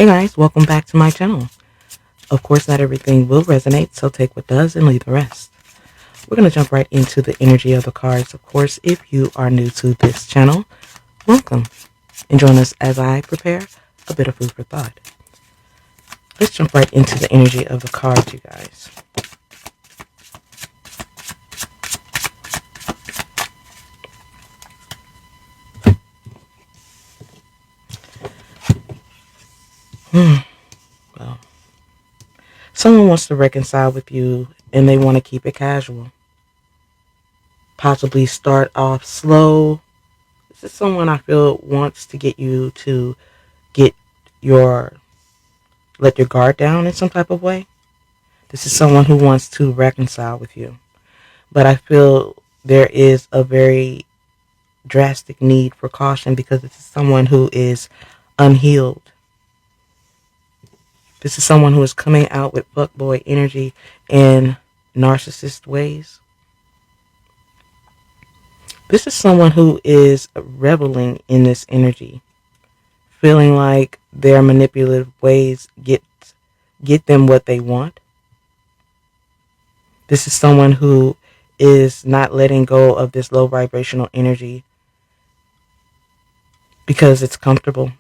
Hey guys, welcome back to my channel. Of course, not everything will resonate, so take what does and leave the rest. We're going to jump right into the energy of the cards. Of course, if you are new to this channel, welcome. And join us as I prepare a bit of food for thought. Let's jump right into the energy of the cards, you guys. Well, someone wants to reconcile with you and they want to keep it casual. Possibly start off slow. This is someone I feel wants to get you to get let your guard down in some type of way. This is someone who wants to reconcile with you. But I feel there is a very drastic need for caution because this is someone who is unhealed. This is someone who is coming out with fuckboy energy in narcissist ways. This is someone who is reveling in this energy, feeling like their manipulative ways get them what they want. This is someone who is not letting go of this low vibrational energy because it's comfortable.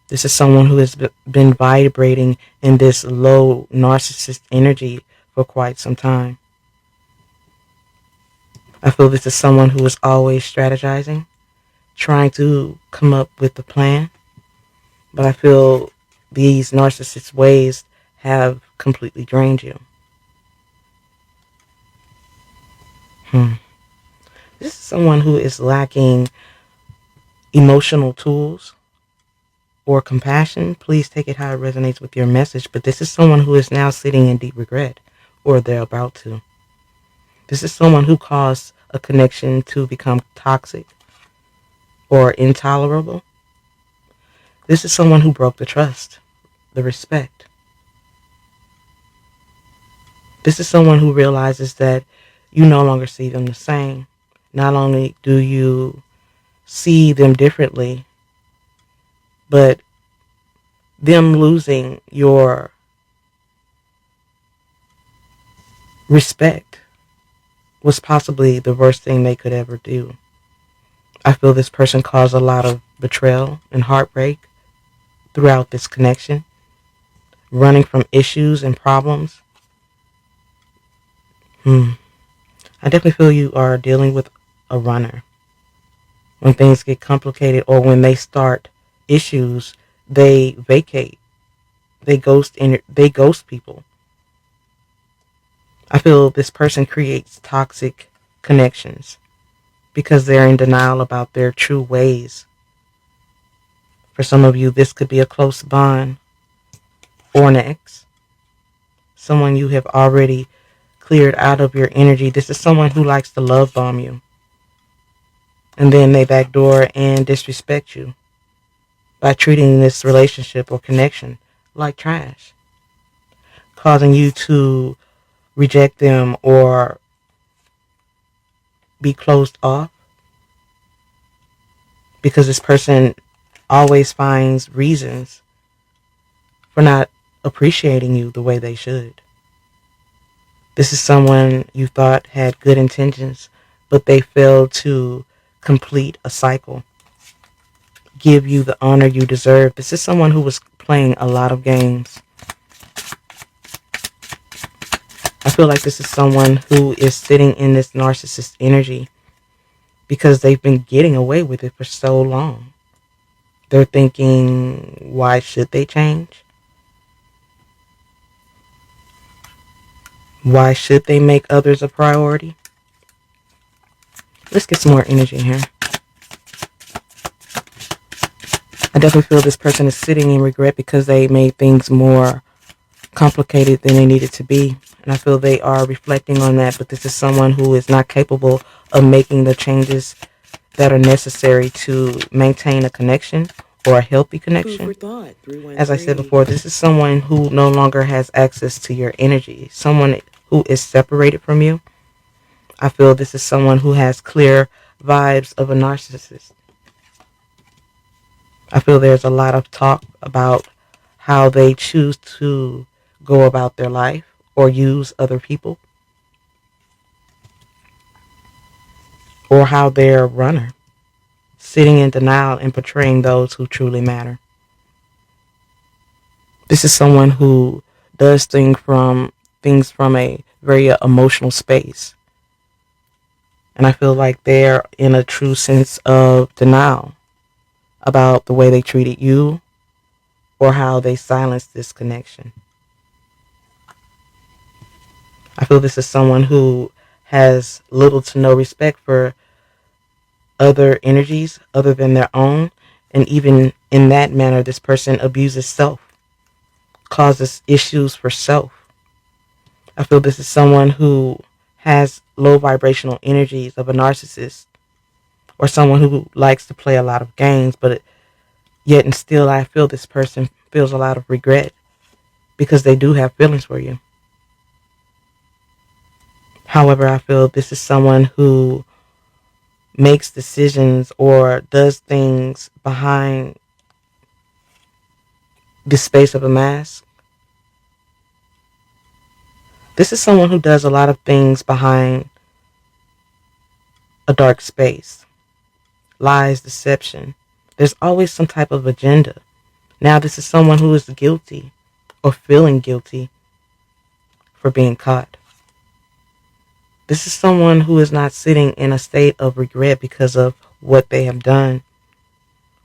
This is someone who has been vibrating in this low narcissist energy for quite some time. I feel this is someone who is always strategizing, trying to come up with a plan. But I feel these narcissist ways have completely drained you. This is someone who is lacking emotional tools or compassion. Please take it how it resonates with your message. But this is someone who is now sitting in deep regret, or they're about to. This is someone who caused a connection to become toxic or intolerable. This is someone who broke the trust, the respect. This is someone who realizes that you no longer see them the same. Not only do you see them differently, but them losing your respect was possibly the worst thing they could ever do. I feel this person caused a lot of betrayal and heartbreak throughout this connection, running from issues and problems. I definitely feel you are dealing with a runner. When things get complicated or when they start issues, they vacate. They ghost people. I feel this person creates toxic connections because they're in denial about their true ways. For some of you, this could be a close bond or an ex. Someone you have already cleared out of your energy. This is someone who likes to love bomb you. And then they backdoor and disrespect you by treating this relationship or connection like trash, causing you to reject them or be closed off because this person always finds reasons for not appreciating you the way they should. This is someone you thought had good intentions, but they failed to complete a cycle, give you the honor you deserve. This is someone who was playing a lot of games. I feel like this is someone who is sitting in this narcissist energy because they've been getting away with it for so long. They're thinking, why should they change? Why should they make others a priority? Let's get some more energy here. I definitely feel this person is sitting in regret because they made things more complicated than they needed to be. And I feel they are reflecting on that, but this is someone who is not capable of making the changes that are necessary to maintain a connection or a healthy connection. As I said before, this is someone who no longer has access to your energy, someone who is separated from you. I feel this is someone who has clear vibes of a narcissist. I feel there's a lot of talk about how they choose to go about their life or use other people, or how they're a runner, sitting in denial and portraying those who truly matter. This is someone who does things from a very emotional space. And I feel like they're in a true sense of denial about the way they treated you or how they silenced this connection. I feel this is someone who has little to no respect for other energies other than their own. And even in that manner, this person abuses self, causes issues for self. I feel this is someone who has low vibrational energies of a narcissist, or someone who likes to play a lot of games, but yet and still I feel this person feels a lot of regret because they do have feelings for you. However, I feel this is someone who makes decisions or does things behind the space of a mask. This is someone who does a lot of things behind a dark space. Lies, deception. There's always some type of agenda. Now, this is someone who is guilty or feeling guilty for being caught. This is someone who is not sitting in a state of regret because of what they have done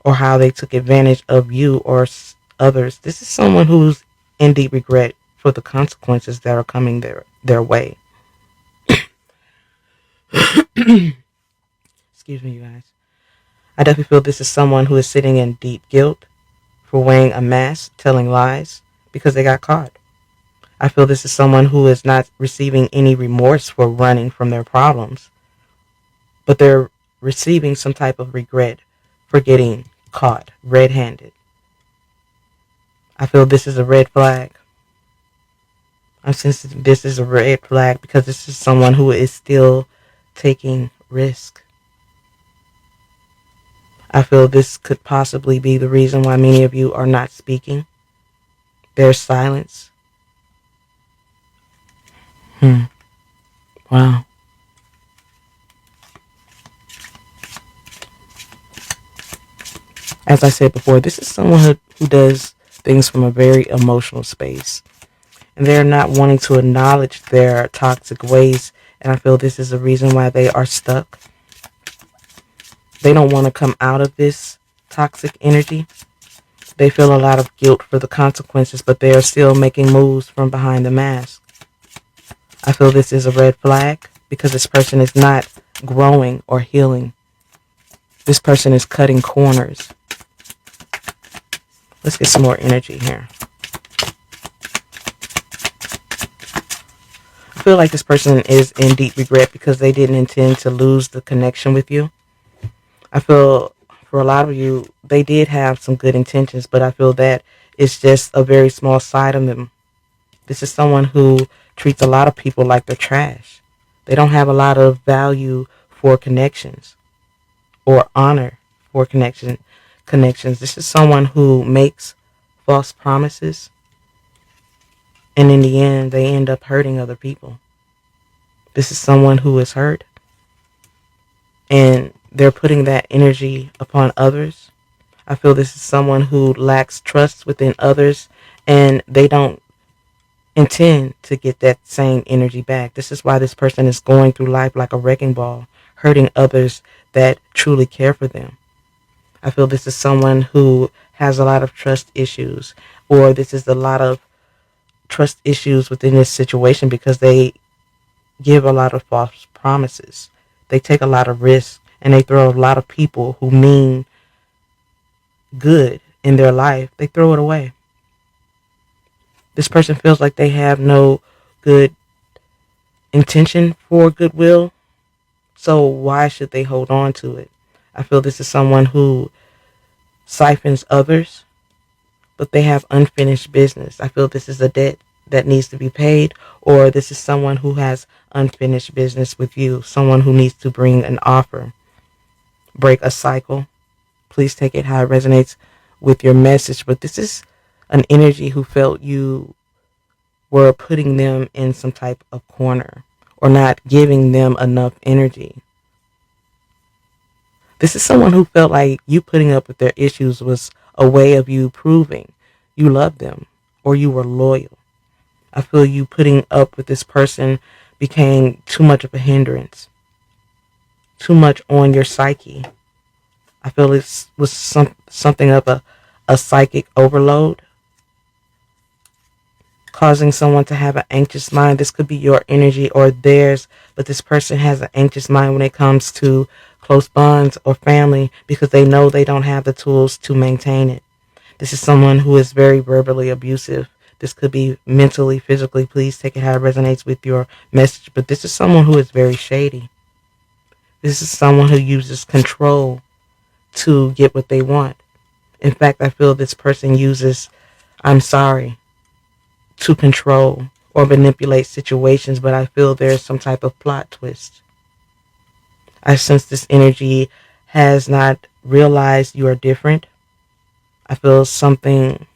or how they took advantage of you or others. This is someone who's in deep regret for the consequences that are coming their way. Excuse me, you guys. I definitely feel this is someone who is sitting in deep guilt for wearing a mask, telling lies because they got caught. I feel this is someone who is not receiving any remorse for running from their problems, but they're receiving some type of regret for getting caught red-handed. I feel this is a red flag. I'm sensing this is a red flag because this is someone who is still taking risk. I feel this could possibly be the reason why many of you are not speaking. There's silence. Wow. As I said before, this is someone who does things from a very emotional space. And they're not wanting to acknowledge their toxic ways. And I feel this is the reason why they are stuck. They don't want to come out of this toxic energy. They feel a lot of guilt for the consequences, but they are still making moves from behind the mask. I feel this is a red flag because this person is not growing or healing. This person is cutting corners. Let's get some more energy here. I feel like this person is in deep regret because they didn't intend to lose the connection with you. I feel for a lot of you, they did have some good intentions, but I feel that it's just a very small side of them. This is someone who treats a lot of people like they're trash. They don't have a lot of value for connections or honor for connections. This is someone who makes false promises, and in the end, they end up hurting other people. This is someone who is hurt, and they're putting that energy upon others. I feel this is someone who lacks trust within others, and they don't intend to get that same energy back. This is why this person is going through life like a wrecking ball, hurting others that truly care for them. I feel this is someone who has a lot of trust issues, or this is a lot of trust issues within this situation because they give a lot of false promises. They take a lot of risks, and they throw a lot of people who mean good in their life, they throw it away. This person feels like they have no good intention for goodwill, so why should they hold on to it? I feel this is someone who siphons others, but they have unfinished business. I feel this is a debt that needs to be paid, or this is someone who has unfinished business with you, someone who needs to bring an offer, break a cycle. Please take it how it resonates. with your message, but this is an energy who felt you were putting them in some type of corner or not giving them enough energy. This is someone who felt like you putting up with their issues was a way of you proving you love them or you were loyal. I feel you putting up with this person became too much of a hindrance, too much on your psyche. I feel it was something of a psychic overload, causing someone to have an anxious mind. This could be your energy or theirs, but this person has an anxious mind when it comes to close bonds or family because they know they don't have the tools to maintain it. This is someone who is very verbally abusive. This could be mentally, physically. Please take it how it resonates with your message. But this is someone who is very shady. This is someone who uses control to get what they want. In fact, I feel this person uses "I'm sorry" to control or manipulate situations, but I feel there's some type of plot twist. I sense this energy has not realized you are different. I feel something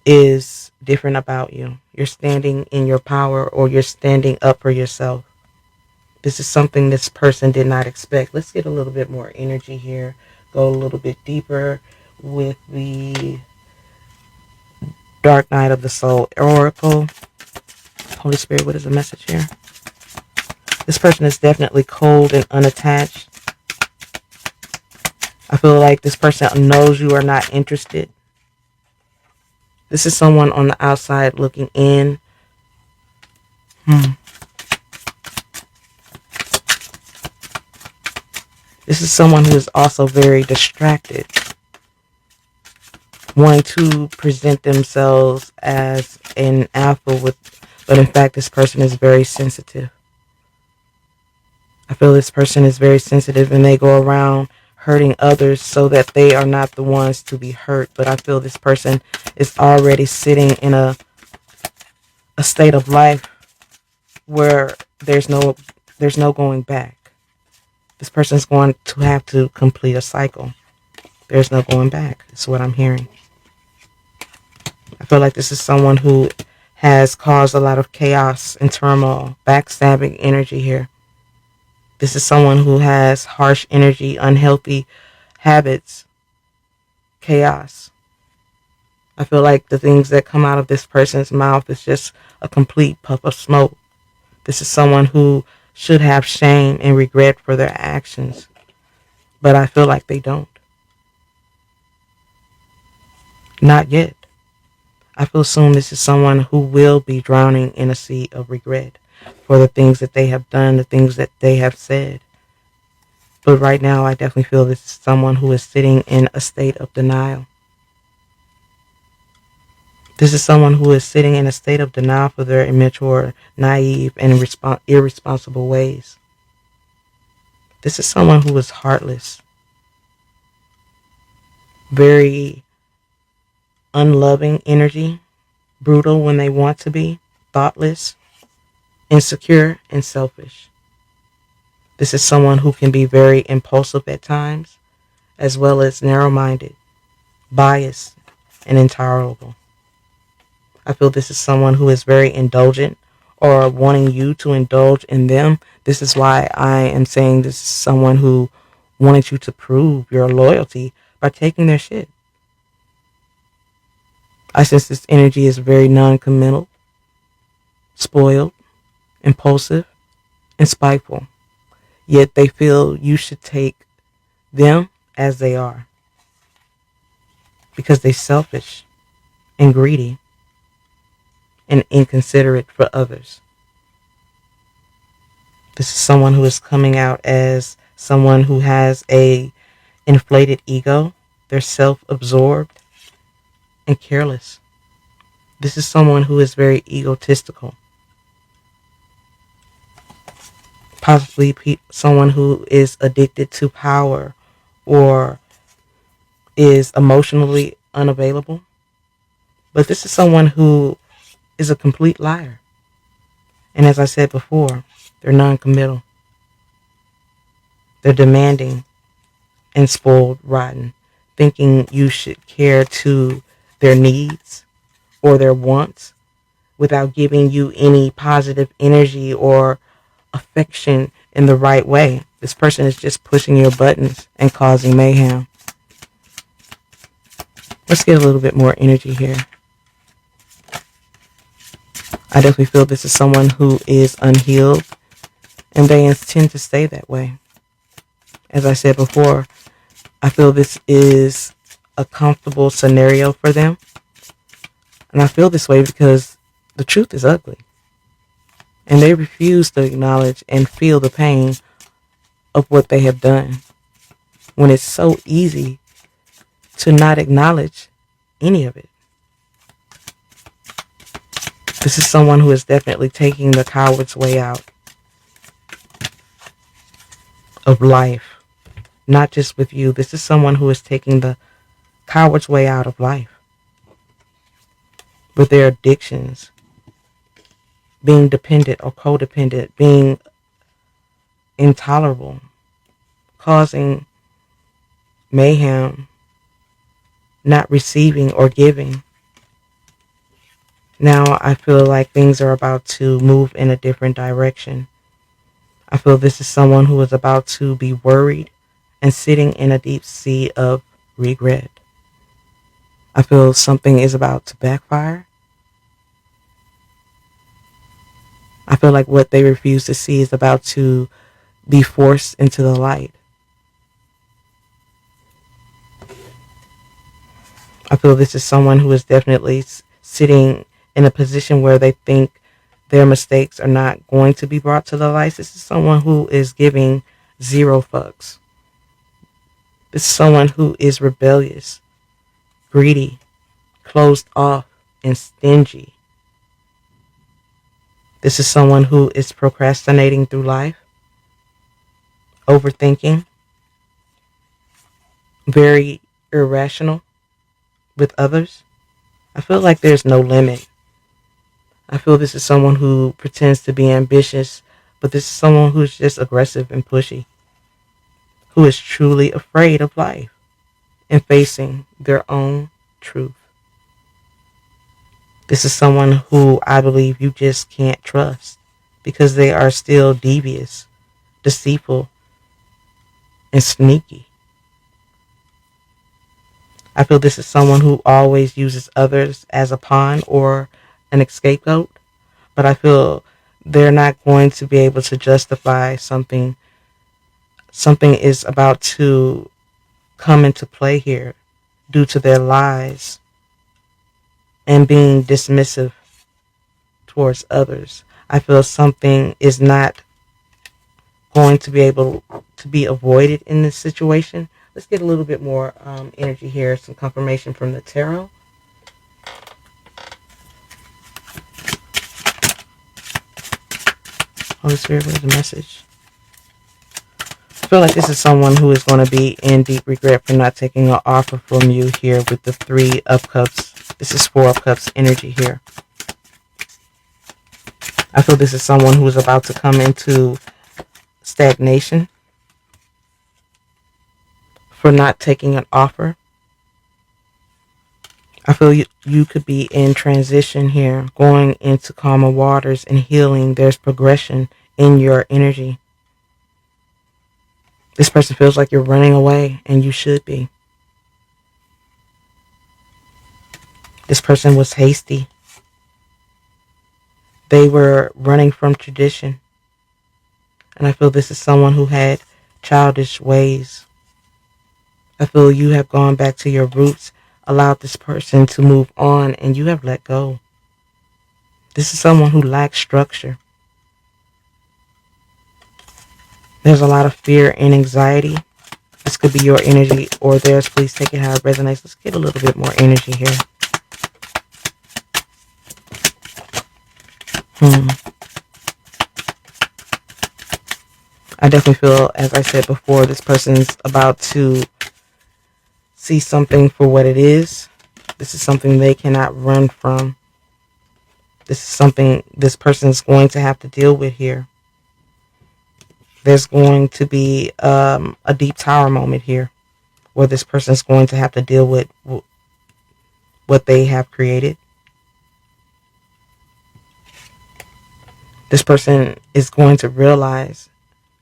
is different about you. You're standing in your power or you're standing up for yourself. This is something this person did not expect. Let's get a little bit more energy here. Go a little bit deeper with the Dark Night of the Soul Oracle. Holy Spirit, what is the message here? This person is definitely cold and unattached. I feel like this person knows you are not interested. This is someone on the outside looking in. This is someone who is also very distracted, wanting to present themselves as an alpha but in fact this person is very sensitive. I feel this person is very sensitive and they go around hurting others so that they are not the ones to be hurt. But I feel this person is already sitting in a state of life where there's no going back. This person is going to have to complete a cycle. There's no going back. That's what I'm hearing. I feel like this is someone who has caused a lot of chaos and turmoil, backstabbing energy here. This is someone who has harsh energy, unhealthy habits, chaos. I feel like the things that come out of this person's mouth is just a complete puff of smoke. This is someone who should have shame and regret for their actions, but I feel like they don't. Not yet. I feel soon this is someone who will be drowning in a sea of regret for the things that they have done, the things that they have said. But right now, I definitely feel this is someone who is sitting in a state of denial. This is someone who is sitting in a state of denial for their immature, naive, and irresponsible ways. This is someone who is heartless, very unloving energy, brutal when they want to be, thoughtless, insecure, and selfish. This is someone who can be very impulsive at times, as well as narrow-minded, biased, and intolerable. I feel this is someone who is very indulgent or wanting you to indulge in them. This is why I am saying this is someone who wanted you to prove your loyalty by taking their shit. I sense this energy is very non-committal, spoiled, impulsive, and spiteful. Yet they feel you should take them as they are because they're selfish and greedy and inconsiderate for others. This is someone who is coming out as someone who has a inflated ego. They're self-absorbed and careless. This is someone who is very egotistical. Possibly someone who is addicted to power or is emotionally unavailable. But this is someone who is a complete liar. And as I said before, they're non-committal. They're demanding and spoiled rotten. thinking you should care to their needs or their wants without giving you any positive energy or affection in the right way. This person is just pushing your buttons and causing mayhem. Let's get a little bit more energy here. I definitely feel this is someone who is unhealed, and they intend to stay that way. As I said before, I feel this is a comfortable scenario for them. And I feel this way because the truth is ugly. And they refuse to acknowledge and feel the pain of what they have done, when it's so easy to not acknowledge any of it. This is someone who is definitely taking the coward's way out of life. Not just with you. This is someone who is taking the coward's way out of life. With their addictions, being dependent or codependent, being intolerable, causing mayhem, not receiving or giving. Now I feel like things are about to move in a different direction. I feel this is someone who is about to be worried and sitting in a deep sea of regret. I feel something is about to backfire. I feel like what they refuse to see is about to be forced into the light. I feel this is someone who is definitely sitting in a position where they think their mistakes are not going to be brought to the light. This is someone who is giving zero fucks. This is someone who is rebellious, greedy, closed off, and stingy. This is someone who is procrastinating through life, overthinking, very irrational with others. I feel like there's no limit. I feel this is someone who pretends to be ambitious, but this is someone who's just aggressive and pushy, who is truly afraid of life and facing their own truth. This is someone who I believe you just can't trust because they are still devious, deceitful, and sneaky. I feel this is someone who always uses others as a pawn or an scapegoat, but I feel they're not going to be able to justify something. Something is about to come into play here due to their lies and being dismissive towards others. I feel something is not going to be able to be avoided in this situation. Let's get a little bit more energy here, some confirmation from the tarot. Holy Spirit, where's the message? I feel like this is someone who is going to be in deep regret for not taking an offer from you here with the 3 of Cups. This is 4 of Cups energy here. I feel this is someone who is about to come into stagnation for not taking an offer. I feel you could be in transition here, going into calmer waters and healing. There's progression in your energy. This person feels like you're running away, and you should be. This person was hasty. They were running from tradition. And I feel this is someone who had childish ways. I feel you have gone back to your roots, allowed this person to move on, and you have let go. This is someone who lacks structure. There's a lot of fear and anxiety. This could be your energy or theirs. Please take it how it resonates. Let's get a little bit more energy here. I definitely feel, as I said before, this person's about to see something for what it is. This is something they cannot run from. This is something this person is going to have to deal with here. There's going to be a deep tower moment here or this person's going to have to deal with what they have created. This person is going to realize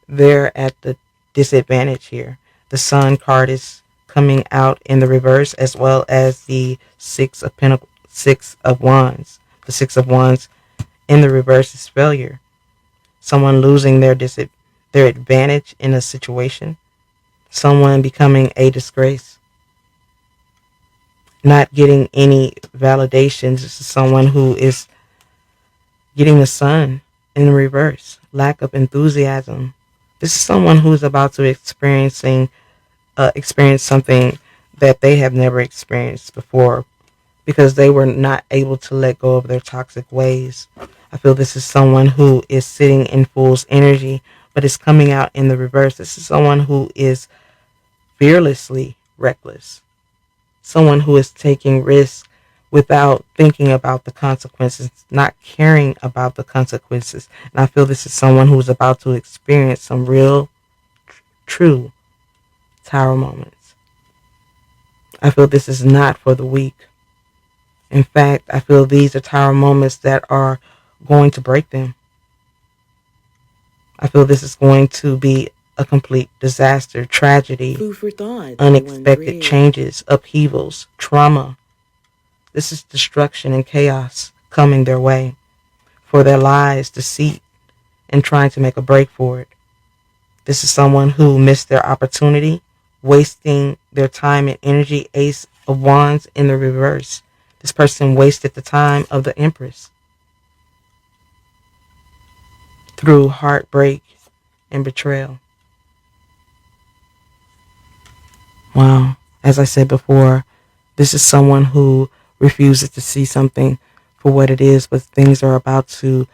they're at the disadvantage here. The Sun card is coming out in the reverse, as well as the Six of Wands. The Six of Wands in the reverse is failure. Someone losing their advantage in a situation. Someone becoming a disgrace. Not getting any validations. This is someone who is getting the Sun in the reverse. Lack of enthusiasm. This is someone who is about to experience something that they have never experienced before, because they were not able to let go of their toxic ways. I feel this is someone who is sitting in fool's energy, but is coming out in the reverse. This is someone who is fearlessly reckless. Someone who is taking risks without thinking about the consequences, not caring about the consequences. And I feel this is someone who is about to experience some real, true tower moments. I feel this is not for the weak. In fact, I feel these are tower moments that are going to break them. I feel this is going to be a complete disaster, tragedy, food for thought, unexpected changes, upheavals, trauma. This is destruction and chaos coming their way for their lies, deceit, and trying to make a break for it. This is someone who missed their opportunity, wasting their time and energy. Ace of Wands in the reverse. This person wasted the time of the Empress through heartbreak and betrayal. Wow. As I said before, this is someone who refuses to see something for what it is, but things are about to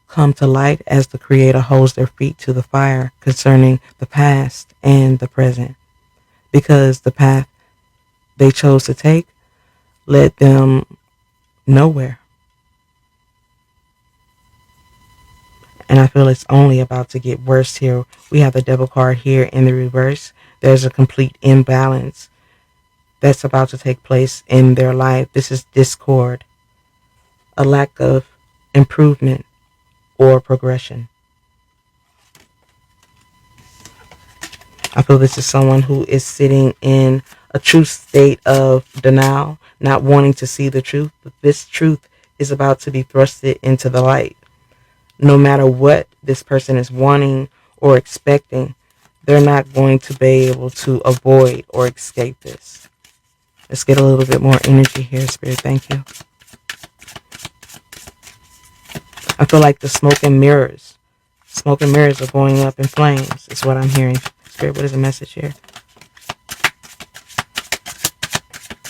come to light as the Creator holds their feet to the fire concerning the past and the present. Because the path they chose to take led them nowhere. And I feel it's only about to get worse here. We have the Devil card here in the reverse. There's a complete imbalance that's about to take place in their life. This is discord, a lack of improvement or progression. I feel this is someone who is sitting in a true state of denial, not wanting to see the truth, but this truth is about to be thrusted into the light. No matter what this person is wanting or expecting, they're not going to be able to avoid or escape this. Let's get a little bit more energy here, Spirit. Thank you. I feel like the smoke and mirrors are going up in flames, is what I'm hearing. Spirit, what is the message here?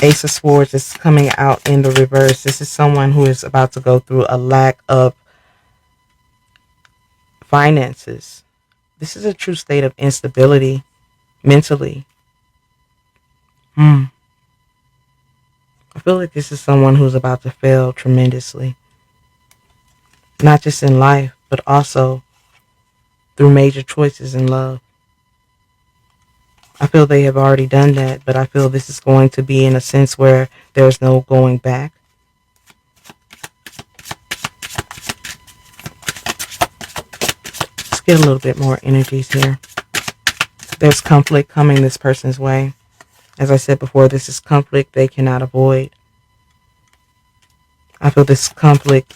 Ace of Swords is coming out in the reverse. This is someone who is about to go through a lack of finances. This is a true state of instability mentally. I feel like this is someone who's about to fail tremendously. Not just in life, but also through major choices in love. I feel they have already done that, but I feel this is going to be in a sense where there's no going back. Let's get a little bit more energies here. There's conflict coming this person's way. As I said before, this is conflict they cannot avoid. I feel this conflict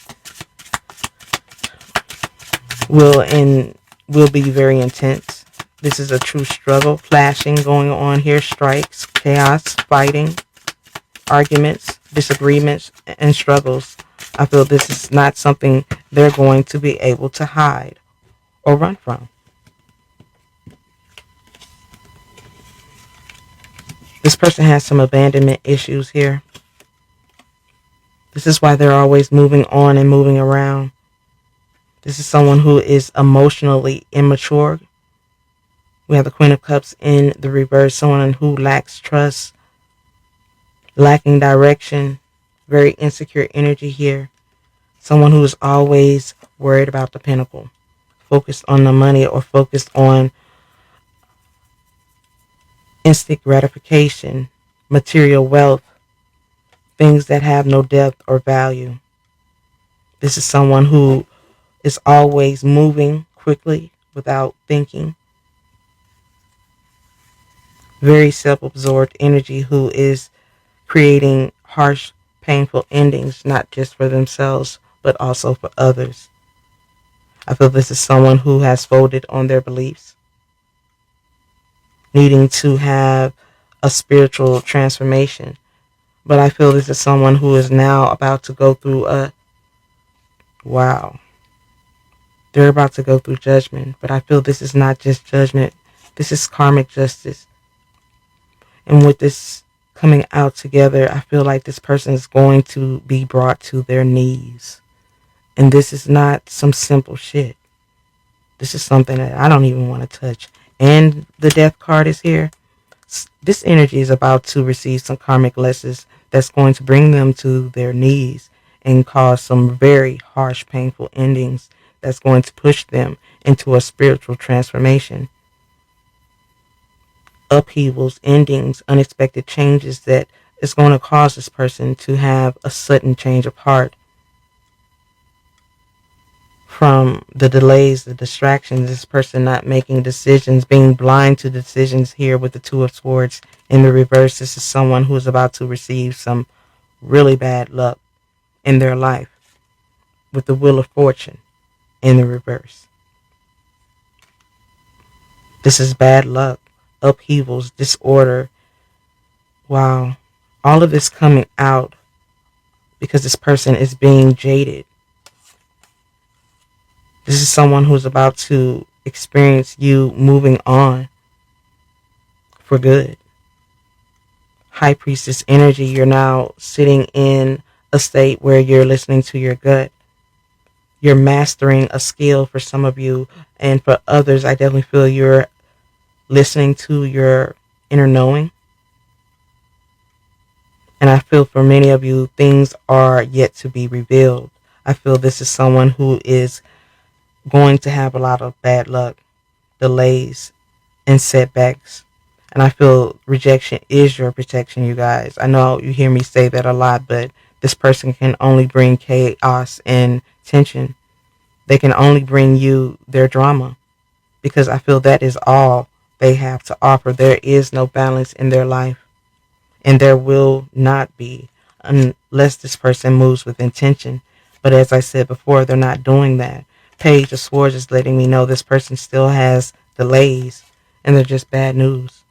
will be very intense. This is a true struggle, clashing going on here, strikes, chaos, fighting, arguments, disagreements, and struggles. I feel this is not something they're going to be able to hide or run from. This person has some abandonment issues here. This is why they're always moving on and moving around. This is someone who is emotionally immature. We have the Queen of Cups in the reverse. Someone who lacks trust, lacking direction, very insecure energy here. Someone who is always worried about the pinnacle, focused on the money or focused on instant gratification, material wealth, things that have no depth or value. This is someone who is always moving quickly without thinking. Very self-absorbed energy who is creating harsh, painful endings, not just for themselves, but also for others. I feel this is someone who has folded on their beliefs, needing to have a spiritual transformation. But I feel this is someone who is now about to go through wow, they're about to go through judgment. But I feel this is not just judgment, this is karmic justice. And with this coming out together, I feel like this person is going to be brought to their knees. And this is not some simple shit. This is something that I don't even want to touch. And the death card is here. This energy is about to receive some karmic lessons that's going to bring them to their knees and cause some very harsh, painful endings that's going to push them into a spiritual transformation. Upheavals, endings, unexpected changes that is going to cause this person to have a sudden change of heart from the delays, the distractions, this person not making decisions, being blind to decisions here with the Two of Swords in the reverse. This is someone who is about to receive some really bad luck in their life with the Wheel of Fortune in the reverse. This is bad luck, upheavals, disorder. Wow. All of this coming out because this person is being jaded. This is someone who's about to experience you moving on for good. High Priestess energy, you're now sitting in a state where you're listening to your gut. You're mastering a skill for some of you, and for others, I definitely feel you're listening to your inner knowing. And I feel for many of you, things are yet to be revealed. I feel this is someone who is going to have a lot of bad luck, delays, and setbacks. And I feel rejection is your protection, you guys. I know you hear me say that a lot, but this person can only bring chaos and tension. They can only bring you their drama because I feel that is all they have to offer. There is no balance in their life, and there will not be unless this person moves with intention. But as I said before, they're not doing that. Page of Swords is letting me know this person still has delays, and they're just bad news.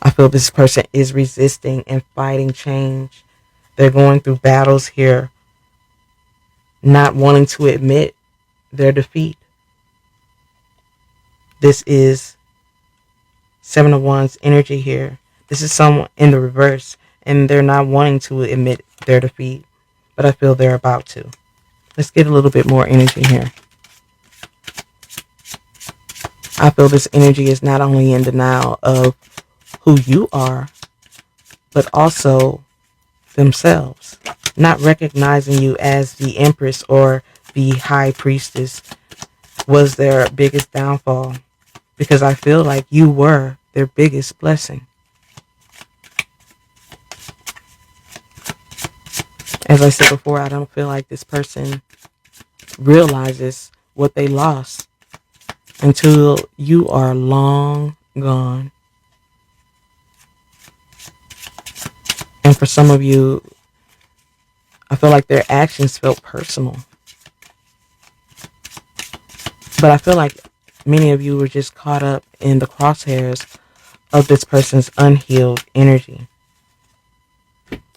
I feel this person is resisting and fighting change. They're going through battles here, not wanting to admit their defeat. This is Seven of Wands energy here. This is someone in the reverse, and they're not wanting to admit their defeat, but I feel they're about to. Let's get a little bit more energy here. I feel this energy is not only in denial of who you are, but also themselves, not recognizing you as the Empress or the High Priestess was their biggest downfall, because I feel like you were their biggest blessing. As I said before, I don't feel like this person realizes what they lost until you are long gone. And for some of you, I feel like their actions felt personal. But I feel like many of you were just caught up in the crosshairs of this person's unhealed energy.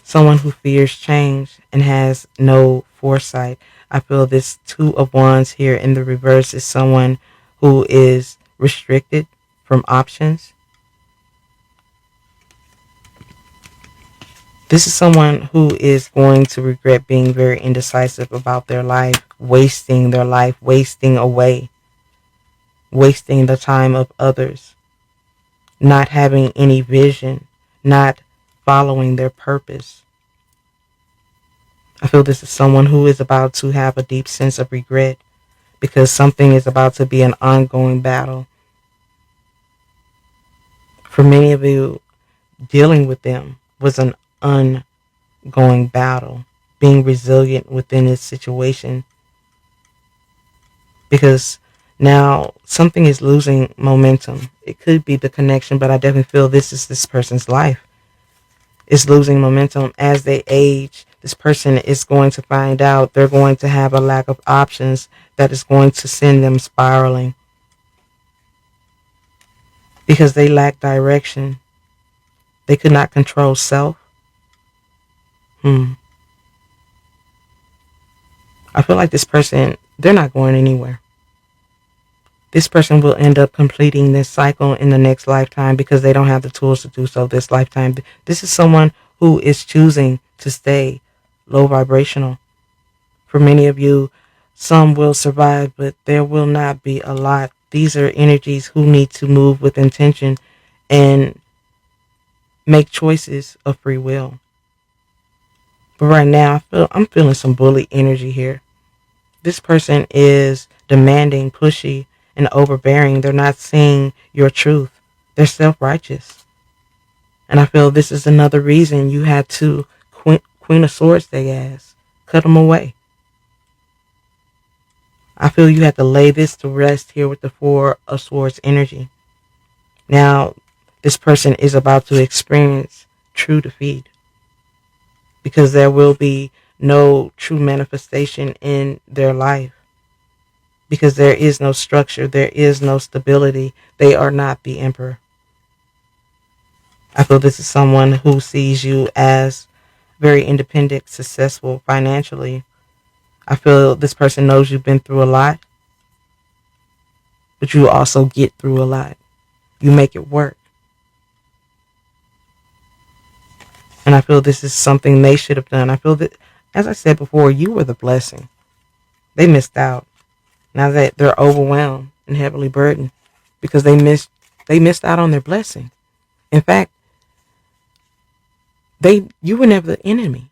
Someone who fears change and has no foresight. I feel this Two of Wands here in the reverse is someone who is restricted from options. This is someone who is going to regret being very indecisive about their life, wasting their life, wasting away, wasting the time of others, not having any vision, not following their purpose. I feel this is someone who is about to have a deep sense of regret because something is about to be an ongoing battle. For many of you, dealing with them was an ongoing battle, being resilient within this situation, because now something is losing momentum. It could be the connection, but I definitely feel this is this person's life. It's losing momentum as they age. This person is going to find out they're going to have a lack of options that is going to send them spiraling because they lack direction. They could not control self. I feel like this person, they're not going anywhere. This person will end up completing this cycle in the next lifetime because they don't have the tools to do so this lifetime. This is someone who is choosing to stay low vibrational. For many of you, some will survive, but there will not be a lot. These are energies who need to move with intention and make choices of free will. But right now, I'm feeling some bully energy here. This person is demanding, pushy, and overbearing. They're not seeing your truth. They're self-righteous. And I feel this is another reason you had to Queen of Swords their ass. Cut them away. I feel you had to lay this to rest here with the Four of Swords energy. Now, this person is about to experience true defeat because there will be no true manifestation in their life because there is no structure, there is no stability. They are not the emperor. I feel this is someone who sees you as very independent, successful financially. I feel this person knows you've been through a lot, but you also get through a lot. You make it work. And I feel this is something they should have done. I feel that, as I said before, you were the blessing. They missed out. Now that they're overwhelmed and heavily burdened because they missed out on their blessing. In fact, you were never the enemy.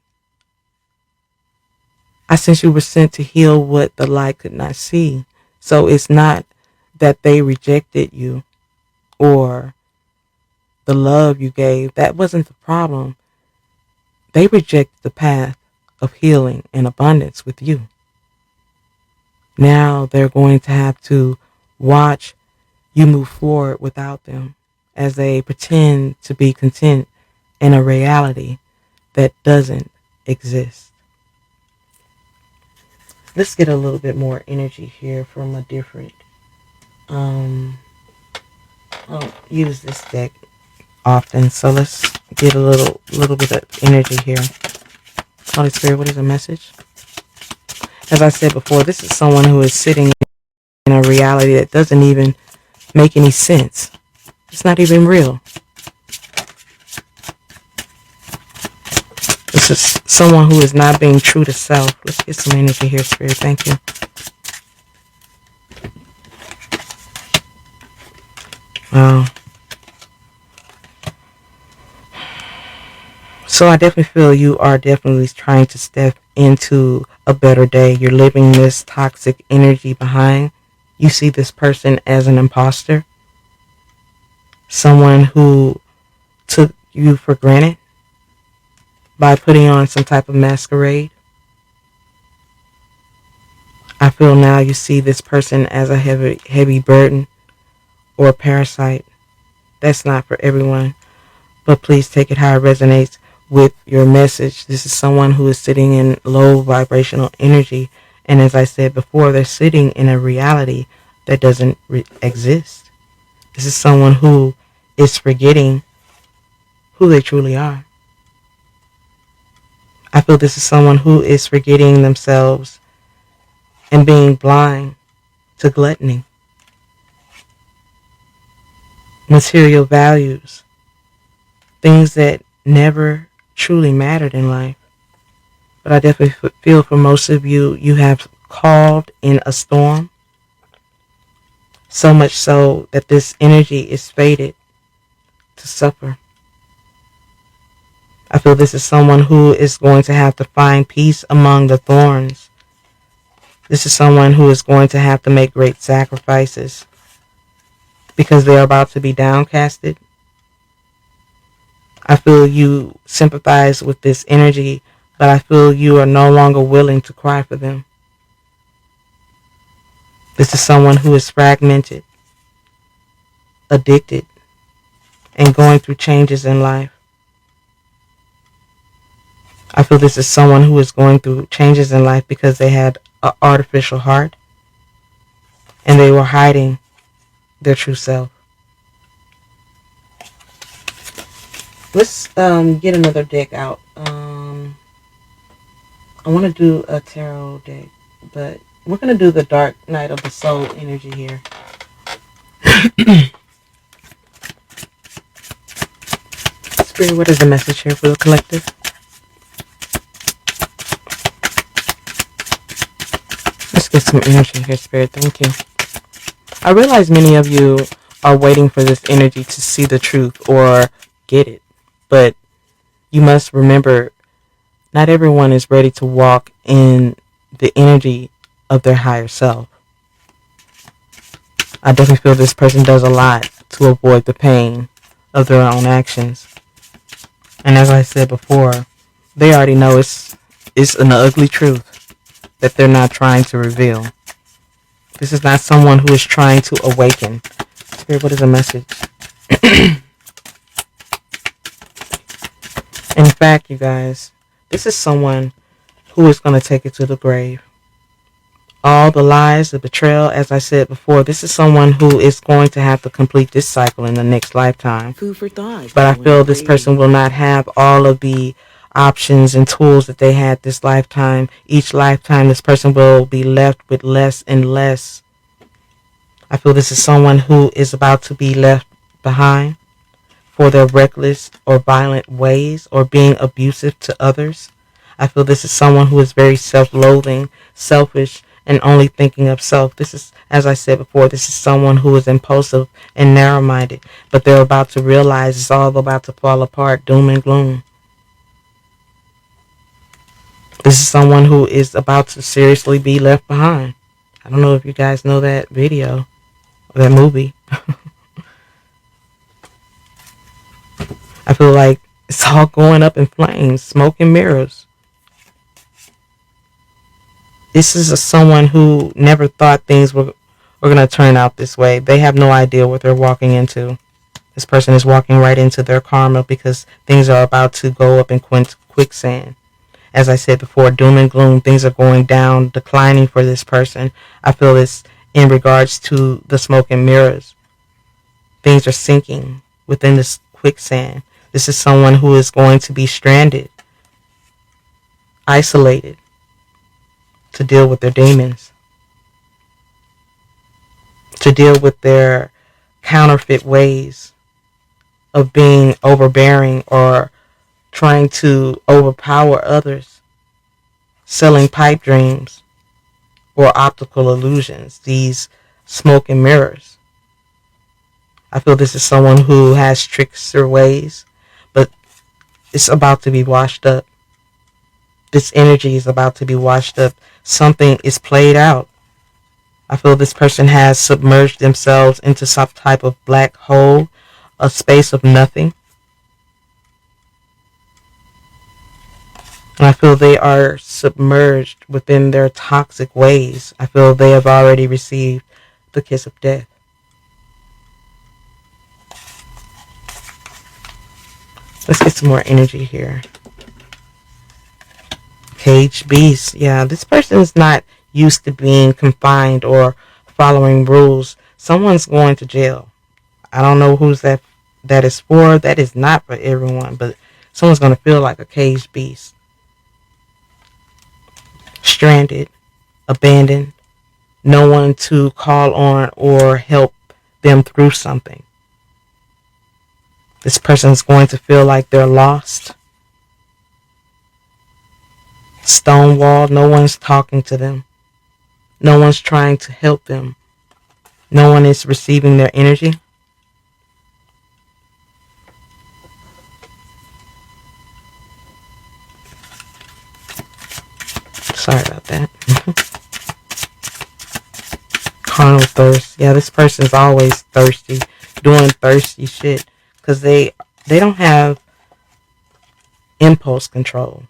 I sense you were sent to heal what the light could not see. So it's not that they rejected you or the love you gave. That wasn't the problem. They rejected the path of healing and abundance with you. Now they're going to have to watch you move forward without them as they pretend to be content in a reality that doesn't exist. Let's get a little bit more energy here from a different, I don't use this deck often, so let's get a little bit of energy here. Holy Spirit, what is the message? As I said before, this is someone who is sitting in a reality that doesn't even make any sense. It's not even real. This is someone who is not being true to self. Let's get some energy here, Spirit. Thank you. Wow. So I definitely feel you are definitely trying to step into a better day. You're leaving this toxic energy behind. You see this person as an imposter. Someone who took you for granted by putting on some type of masquerade. I feel now you see this person as a heavy burden or a parasite. That's not for everyone, but please take it how it resonates with your message. This is someone who is sitting in low vibrational energy, and as I said before, they're sitting in a reality that doesn't exist. This is someone who is forgetting who they truly are. I feel this is someone who is forgetting themselves and being blind to gluttony, material values, things that never truly mattered in life. But I definitely feel for most of you, you have called in a storm, so much so that this energy is fated to suffer. I feel this is someone who is going to have to find peace among the thorns. This is someone who is going to have to make great sacrifices because they're about to be downcasted. I feel you sympathize with this energy, but I feel you are no longer willing to cry for them. This is someone who is fragmented, addicted, and going through changes in life. I feel this is someone who is going through changes in life because they had an artificial heart and they were hiding their true self. Let's get another deck out. I want to do a tarot deck, but we're going to do the Dark Night of the Soul energy here. Spirit, what is the message here for the collective? Let's get some energy here, Spirit. Thank you. I realize many of you are waiting for this energy to see the truth or get it, but you must remember not everyone is ready to walk in the energy of their higher self. I definitely feel this person does a lot to avoid the pain of their own actions. And as I said before, they already know it's an ugly truth that they're not trying to reveal. This is not someone who is trying to awaken. Spirit, what is the message? In fact, you guys, this is someone who is going to take it to the grave. All the lies, the betrayal, as I said before, this is someone who is going to have to complete this cycle in the next lifetime. Food for thought. But I feel this person will not have all of the options and tools that they had this lifetime. Each lifetime, this person will be left with less and less. I feel this is someone who is about to be left behind for their reckless or violent ways or being abusive to others. I feel this is someone who is very self-loathing, selfish, and only thinking of self. This is, as I said before, this is someone who is impulsive and narrow-minded, but they're about to realize it's all about to fall apart, doom and gloom. This is someone who is about to seriously be left behind. I don't know if you guys know that video or that movie. I feel like it's all going up in flames, smoke and mirrors. This is someone who never thought things were going to turn out this way. They have no idea what they're walking into. This person is walking right into their karma because things are about to go up in quicksand. As I said before, doom and gloom, things are going down, declining for this person. I feel this in regards to the smoke and mirrors. Things are sinking within this quicksand. This is someone who is going to be stranded, isolated, to deal with their demons, to deal with their counterfeit ways of being overbearing or trying to overpower others, selling pipe dreams or optical illusions, these smoke and mirrors. I feel this is someone who has trickster ways, but it's about to be washed up. This energy is about to be washed up. Something is played out. I feel this person has submerged themselves into some type of black hole, a space of nothing. And I feel they are submerged within their toxic ways. I feel they have already received the kiss of death. Let's get some more energy here. Caged beast. Yeah, this person is not used to being confined or following rules. Someone's going to jail. I don't know who's that is for. That is not for everyone, but someone's going to feel like a caged beast. Stranded, abandoned, no one to call on or help them through something. This person's going to feel like they're lost. Stonewalled, no one's talking to them. No one's trying to help them. No one is receiving their energy. Sorry about that. Carnal thirst. Yeah, this person's always thirsty, doing thirsty shit because they don't have impulse control.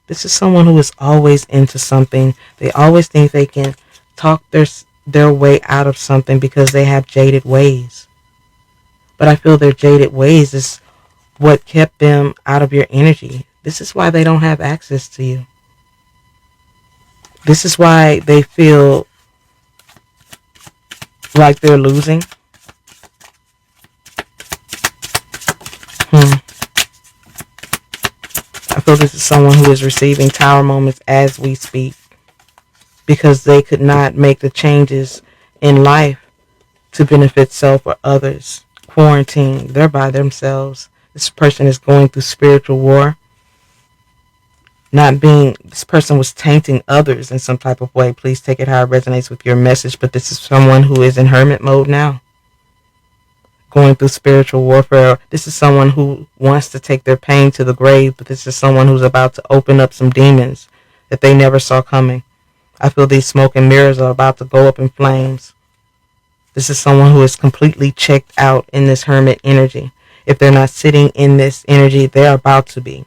This is someone who is always into something. They always think they can talk their way out of something because they have jaded ways. But I feel their jaded ways is what kept them out of your energy. This is why they don't have access to you. This is why they feel like they're losing. I feel this is someone who is receiving tower moments as we speak because they could not make the changes in life to benefit self or others. Quarantine, they're by themselves. This person is going through spiritual war. This person was tainting others in some type of way. Please take it how it resonates with your message. But this is someone who is in hermit mode now, going through spiritual warfare. This is someone who wants to take their pain to the grave, but this is someone who's about to open up some demons that they never saw coming. I feel these smoke and mirrors are about to go up in flames. This is someone who is completely checked out in this hermit energy. If they're not sitting in this energy, they're about to be.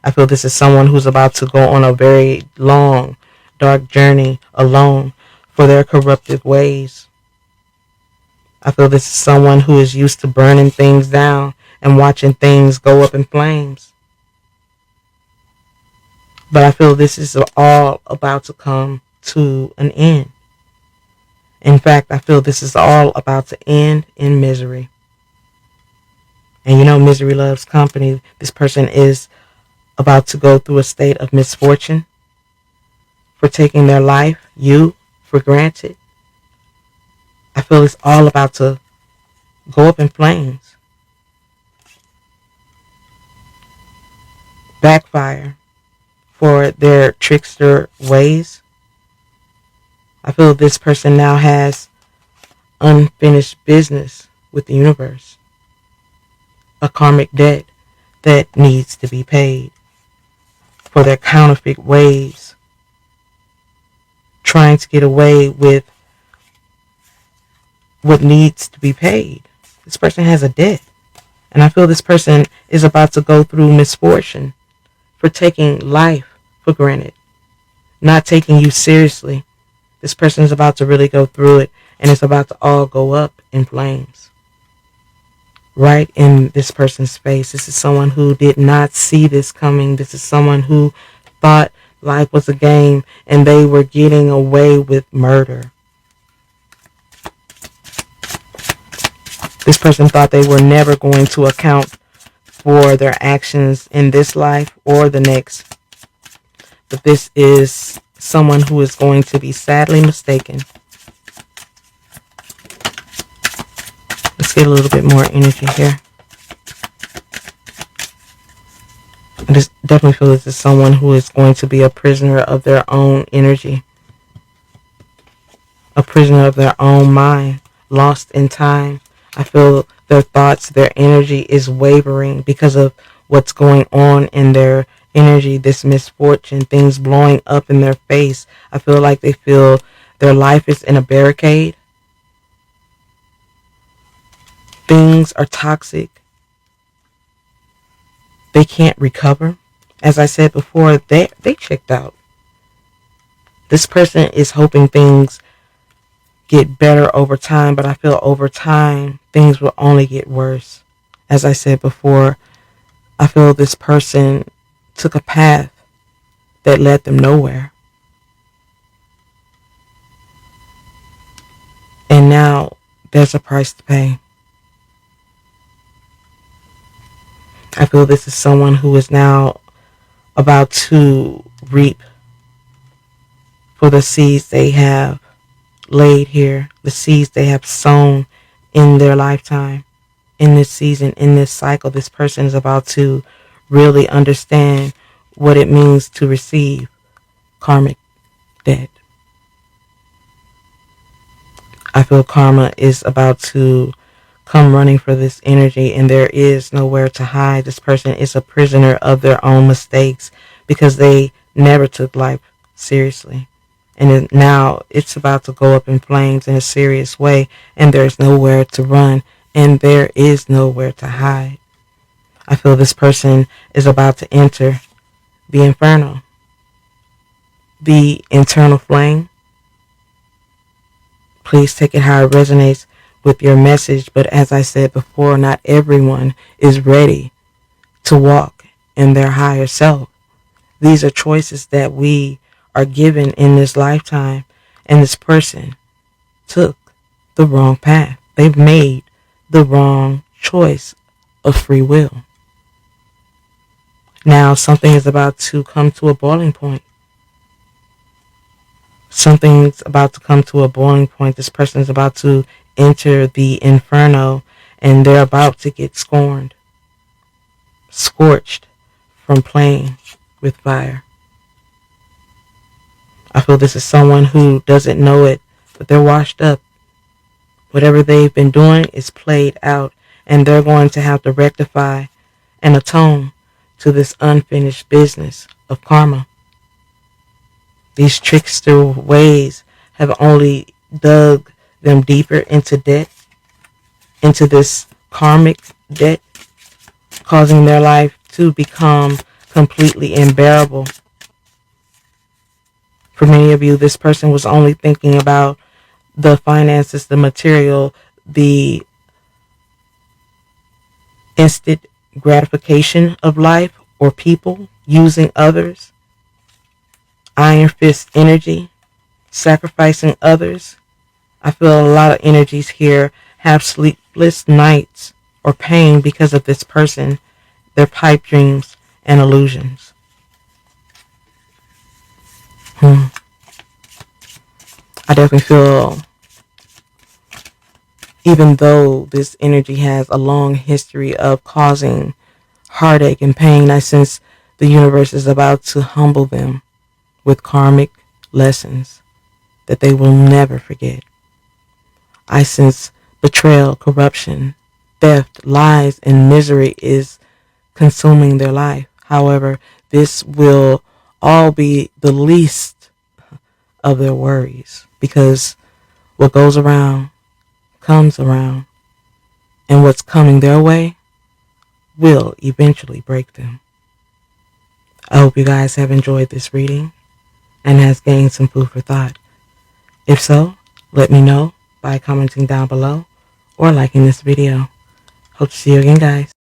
I feel this is someone who's about to go on a very long, dark journey alone for their corruptive ways. I feel this is someone who is used to burning things down and watching things go up in flames. But I feel this is all about to come to an end. In fact, I feel this is all about to end in misery. And you know, misery loves company. This person is about to go through a state of misfortune for taking their life, you, for granted. I feel it's all about to go up in flames. Backfire for their trickster ways. I feel this person now has unfinished business with the universe. A karmic debt that needs to be paid for their counterfeit ways, trying to get away with what needs to be paid. This person has a debt. And I feel this person is about to go through misfortune for taking life for granted, not taking you seriously. This person is about to really go through it, and it's about to all go up in flames. Right in this person's face. This is someone who did not see this coming. This is someone who thought life was a game and they were getting away with murder. This person thought they were never going to account for their actions in this life or the next. But this is someone who is going to be sadly mistaken. Let's get a little bit more energy here. I just definitely feel this is someone who is going to be a prisoner of their own energy. A prisoner of their own mind. Lost in time. I feel their thoughts, their energy is wavering because of what's going on in their energy, this misfortune, things blowing up in their face. I feel like they feel their life is in a barricade. Things are toxic. They can't recover. As I said before, they checked out. This person is hoping things get better over time, but I feel over time things will only get worse. As I said before, I feel this person took a path that led them nowhere. And now there's a price to pay. I feel this is someone who is now about to reap for the seeds they have laid here, the seeds they have sown in their lifetime, in this season, in this cycle. This person is about to really understand what it means to receive karmic debt. I feel karma is about to come running for this energy, and there is nowhere to hide. This person is a prisoner of their own mistakes because they never took life seriously. And now it's about to go up in flames in a serious way, and there's nowhere to run, and there is nowhere to hide. I feel this person is about to enter the inferno, the internal flame. Please take it how it resonates with your message. But as I said before, not everyone is ready to walk in their higher self. These are choices that we are given in this lifetime, and this person took the wrong path. They've made the wrong choice of free will. Now something is about to come to a boiling point. Something's about to come to a boiling point. This person is about to enter the inferno, and they're about to get scorned, scorched from playing with fire. I feel this is someone who doesn't know it, but they're washed up. Whatever they've been doing is played out, and they're going to have to rectify and atone to this unfinished business of karma. These trickster ways have only dug them deeper into debt, into this karmic debt, causing their life to become completely unbearable. For many of you, this person was only thinking about the finances, the material, the instant gratification of life or people, using others, iron fist energy, sacrificing others. I feel a lot of energies here have sleepless nights or pain because of this person, their pipe dreams and illusions. I definitely feel, even though this energy has a long history of causing heartache and pain, I sense the universe is about to humble them with karmic lessons that they will never forget. I sense betrayal, corruption, theft, lies, and misery is consuming their life. However, this will all be the least of their worries, because what goes around comes around, and what's coming their way will eventually break them. I hope you guys have enjoyed this reading and has gained some food for thought. If so, let me know by commenting down below or liking this video. Hope to see you again, guys.